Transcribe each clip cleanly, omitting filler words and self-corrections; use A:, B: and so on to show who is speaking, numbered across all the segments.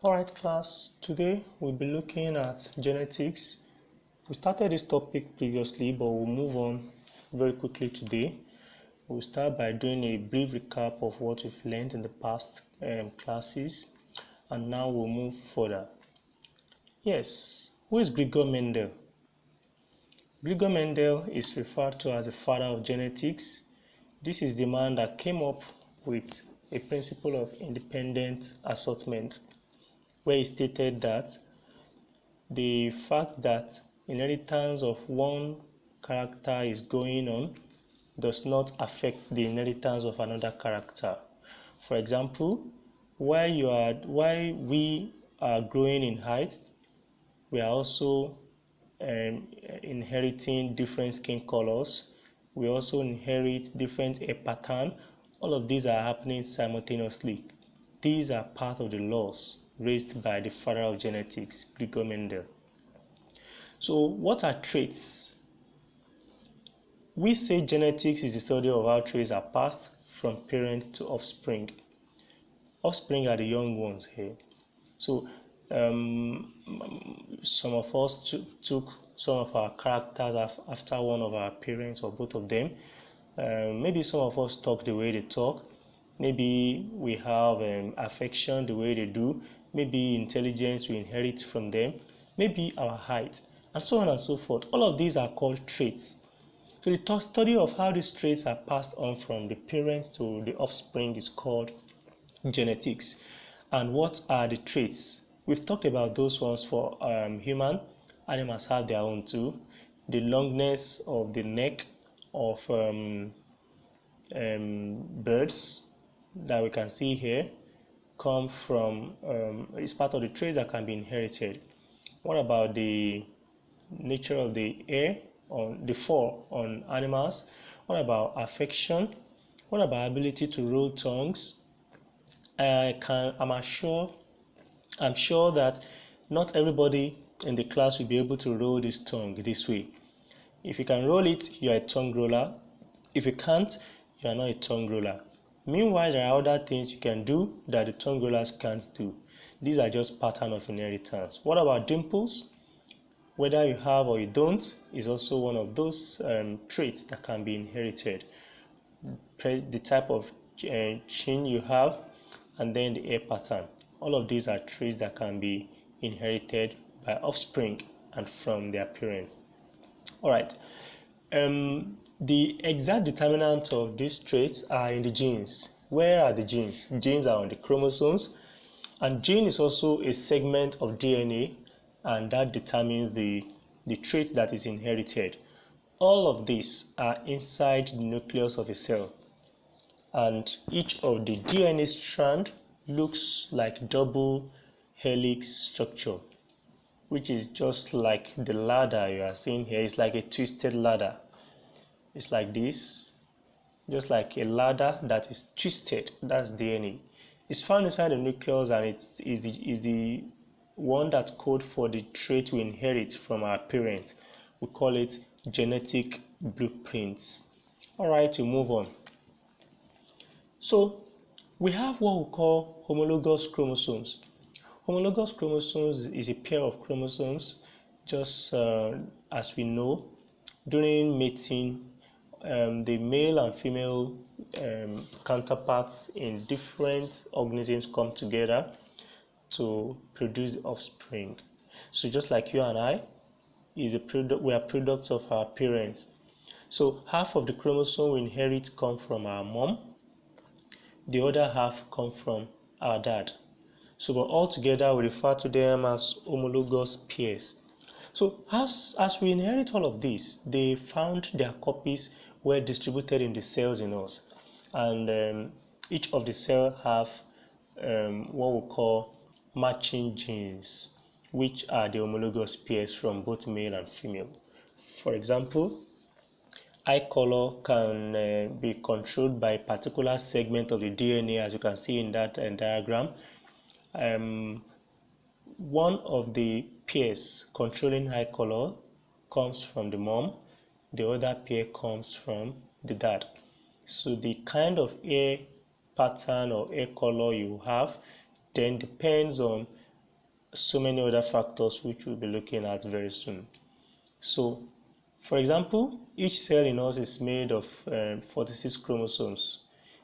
A: Alright class, today we'll be looking at genetics. We started this topic previously, but we'll move on very quickly today. We'll start by doing a brief recap of what we've learned in the past classes, and now we'll move further. Yes, who is Gregor Mendel? Gregor Mendel is referred to as the father of genetics. This is the man that came up with a principle of independent assortment, where he stated that the fact that inheritance of one character is going on does not affect the inheritance of another character. For example, while we are growing in height, we are also inheriting different skin colors. We also inherit different hair pattern. All of these are happening simultaneously. These are part of the laws raised by the father of genetics, Gregor Mendel. So what are traits? We say genetics is the study of how traits are passed from parents to offspring. Offspring are the young ones here. So some of us took some of our characters after one of our parents or both of them. Maybe some of us talk the way they talk. Maybe we have affection the way they do. Maybe intelligence we inherit from them. Maybe our height, and so on and so forth. All of these are called traits. So the study of how these traits are passed on from the parents to the offspring is called genetics. And what are the traits? We've talked about those ones for human. Animals have their own too. The longness of the neck of birds that we can see here come from is part of the traits that can be inherited. What about the nature of the hair on the fur on animals? What about affection? What about ability to roll tongues? I'm sure that not everybody in the class will be able to roll this tongue this way. If you can roll it, you are a tongue roller. If you can't, you are not a tongue roller. Meanwhile, there are other things you can do that the tongue rollers can't do. These are just pattern of inheritance. What about dimples? Whether you have or you don't is also one of those traits that can be inherited. The type of chin you have, and then the hair pattern. All of these are traits that can be inherited by offspring and from their parents. All right. The exact determinant of these traits are in the genes. Where are the genes? Genes are on the chromosomes, and gene is also a segment of DNA, and that determines the trait that is inherited. All of these are inside the nucleus of a cell, and each of the DNA strand looks like double helix structure, which is just like the ladder you are seeing here. It's like a twisted ladder. It's like this, just like a ladder that is twisted. That's DNA. It's found inside the nucleus, and it is the one that codes for the trait we inherit from our parents. We call it genetic blueprints. All right, we move on. So we have what we call homologous chromosomes. Homologous chromosomes is a pair of chromosomes, just as we know. During mating, the male and female counterparts in different organisms come together to produce offspring. So just like you and I, we are products of our parents. So half of the chromosome we inherit come from our mom, the other half come from our dad. So but all together we refer to them as homologous pairs. So as we inherit all of this, they found their copies were distributed in the cells in us, and each of the cells have what we call matching genes, which are the homologous pairs from both male and female. For example, eye color can be controlled by a particular segment of the DNA, as you can see in that diagram. One of the pairs controlling eye color comes from the mom, the other pair comes from the dad. So the kind of hair pattern or hair color you have then depends on so many other factors which we'll be looking at very soon. So, for example, each cell in us is made of 46 chromosomes,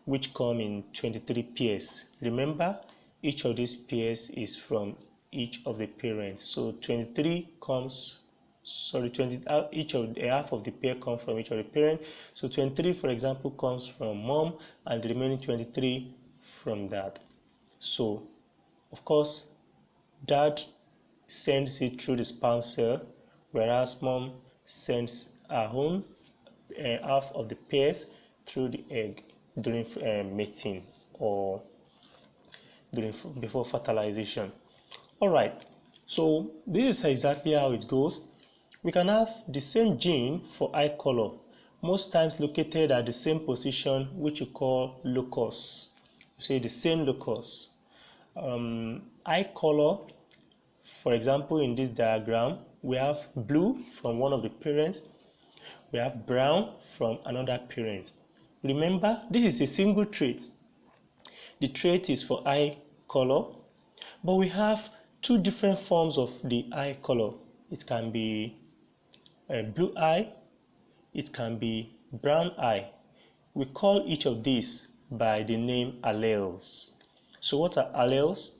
A: which come in 23 pairs. Remember, each of these pairs is from each of the parents. So 23 comes, sorry, 20, each of the half of the pair comes from each of the parents. So 23, for example, comes from mom, and the remaining 23 from dad. So, of course, dad sends it through the sperm cell, whereas mom sends her own half of the pairs through the egg during mating or before fertilization. All right, so this is exactly how it goes. We can have the same gene for eye color, most times located at the same position, which we call locus. Say the same locus. Eye color, for example, in this diagram, we have blue from one of the parents, we have brown from another parent. Remember, this is a single trait. The trait is for eye color, but we have two different forms of the eye color. It can be a blue eye, it can be brown eye. We call each of these by the name alleles. So what are alleles?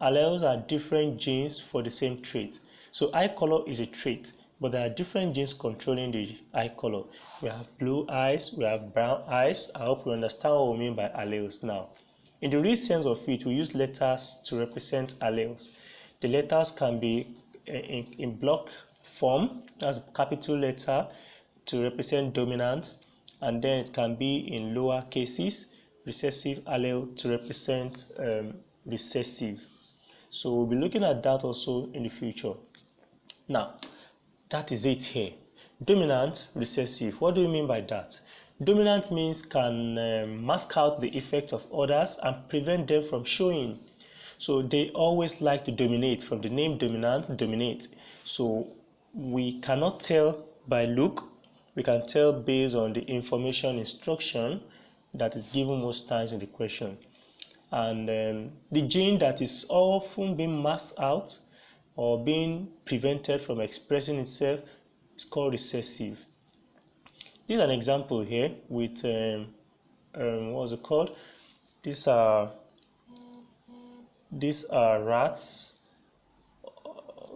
A: Alleles are different genes for the same trait. So eye color is a trait, but there are different genes controlling the eye color. We have blue eyes, we have brown eyes. I hope you understand what we mean by alleles now. In the real sense of it, we use letters to represent alleles. The letters can be in block form, as capital letter to represent dominant, and then it can be in lower cases, recessive allele to represent recessive. So we'll be looking at that also in the future. Now, that is it here. Dominant, recessive. What do you mean by that? Dominant means can mask out the effect of others and prevent them from showing. So they always like to dominate. From the name dominant, dominate. So we cannot tell by look. We can tell based on the information instruction that is given most times in the question. And the gene that is often being masked out or being prevented from expressing itself is called recessive. This is an example here with what's it called? These are rats.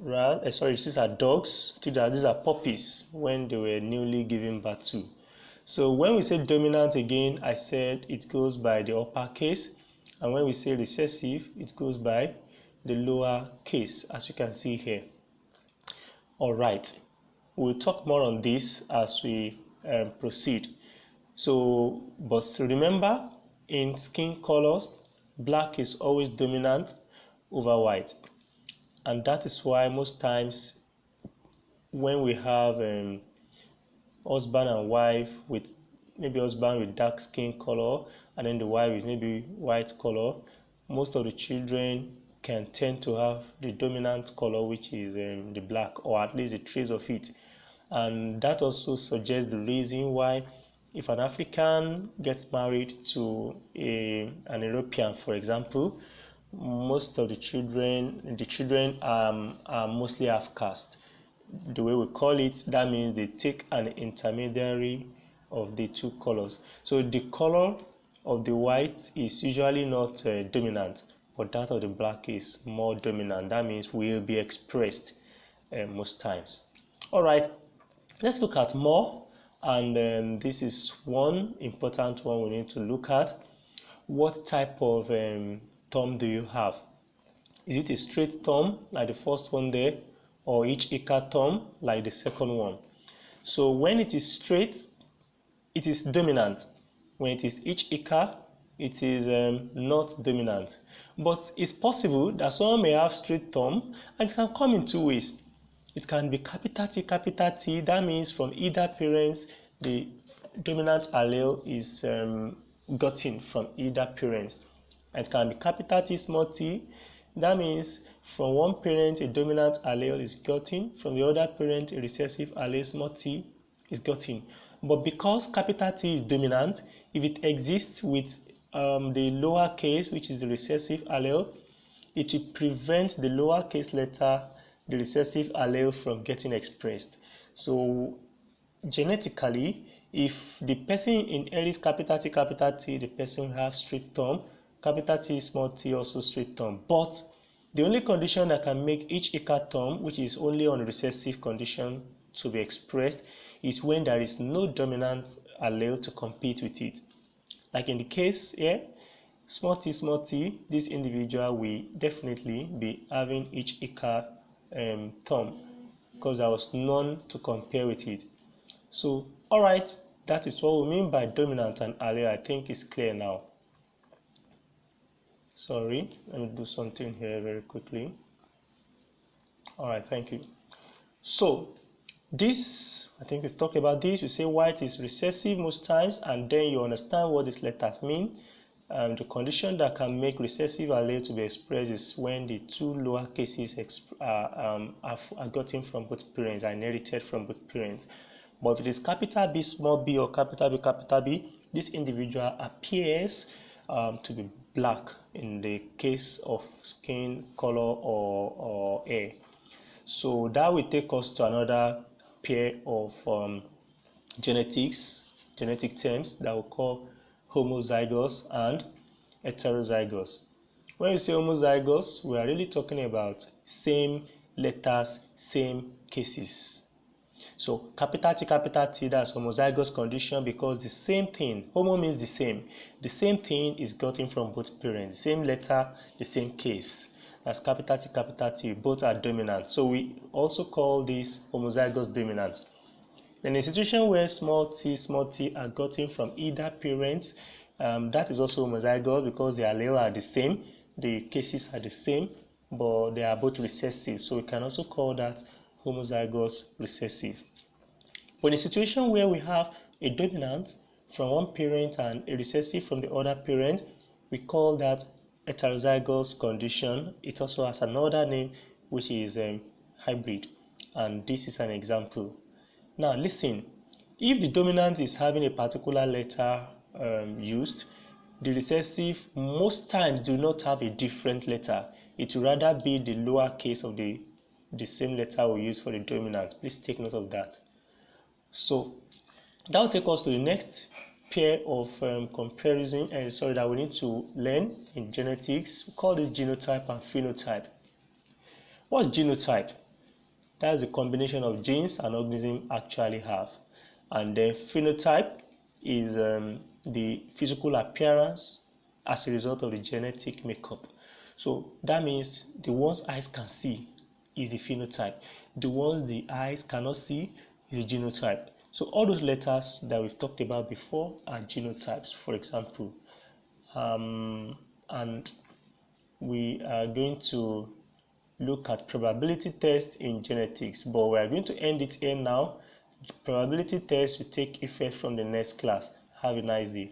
A: These are dogs. These are puppies when they were newly given birth to. So when we say dominant again, I said it goes by the upper case, and when we say recessive, it goes by the lower case, as you can see here. All right, we'll talk more on this as we proceed. So, but remember, in skin colors, black is always dominant over white, and that is why most times when we have husband and wife with maybe husband with dark skin color and then the wife with maybe white color, most of the children can tend to have the dominant color, which is the black, or at least a trace of it. And that also suggests the reason why if an African gets married to an European, for example, most of the children are mostly half caste. The way we call it, that means they take an intermediary of the two colors. So the color of the white is usually not dominant, but that of the black is more dominant. That means will be expressed most times. All right, let's look at more, and this is one important one we need to look at. What type of thumb do you have? Is it a straight thumb like the first one there, or each Ika thumb like the second one? So when it is straight, it is dominant. When it is each Ika, it is not dominant. But it's possible that someone may have straight thumb, and it can come in two ways. It can be capital T. That means from either parent, the dominant allele is gotten from either parent. It can be capital T small t. That means from one parent a dominant allele is gotten, from the other parent a recessive allele small t is gotten. But because capital T is dominant, if it exists with the lower case, which is the recessive allele, it will prevent the lowercase letter, the recessive allele, from getting expressed. So genetically, if the person inherits capital T, the person will have straight thumb, capital T, small t, also straight thumb. But the only condition that can make each ICA thumb, which is only on recessive condition, to be expressed is when there is no dominant allele to compete with it. Like in the case here, small t, this individual will definitely be having each ICA thumb because there was none to compare with it. So, alright, that is what we mean by dominant and allele. I think it's clear now. Sorry, let me do something here very quickly. Alright, thank you. So, this, I think we've talked about this. We say white is recessive most times, and then you understand what these letters mean. The condition that can make recessive allele to be expressed is when the two lower cases are gotten from both parents, are inherited from both parents. But if it is capital B small b or capital B, this individual appears to be black in the case of skin color or hair. So that will take us to another pair of genetic terms that we call homozygous and heterozygous. When we say homozygous, we are really talking about same letters, same cases. So capital T, that's homozygous condition because the same thing, homo means the same thing is gotten from both parents, same letter, the same case. That's capital T, both are dominant. So we also call this homozygous dominant. In a situation where small t are gotten from either parent, that is also homozygous because the allele are the same, the cases are the same, but they are both recessive. So we can also call that homozygous recessive. But in a situation where we have a dominant from one parent and a recessive from the other parent, we call that heterozygous condition. It also has another name, which is hybrid, and this is an example. Now listen, if the dominant is having a particular letter used, the recessive most times do not have a different letter. It will rather be the lower case of the same letter we use for the dominant. Please take note of that. So that will take us to the next pair of comparison that we need to learn in genetics. We call this genotype and phenotype. What's genotype? That's the combination of genes an organism actually have. And then phenotype is the physical appearance as a result of the genetic makeup. So that means the ones eyes can see is the phenotype. The ones the eyes cannot see is the genotype. So all those letters that we've talked about before are genotypes, for example. And we are going to look at probability test in genetics, but we are going to end it here now. Probability test will take effect from the next class. Have a nice day.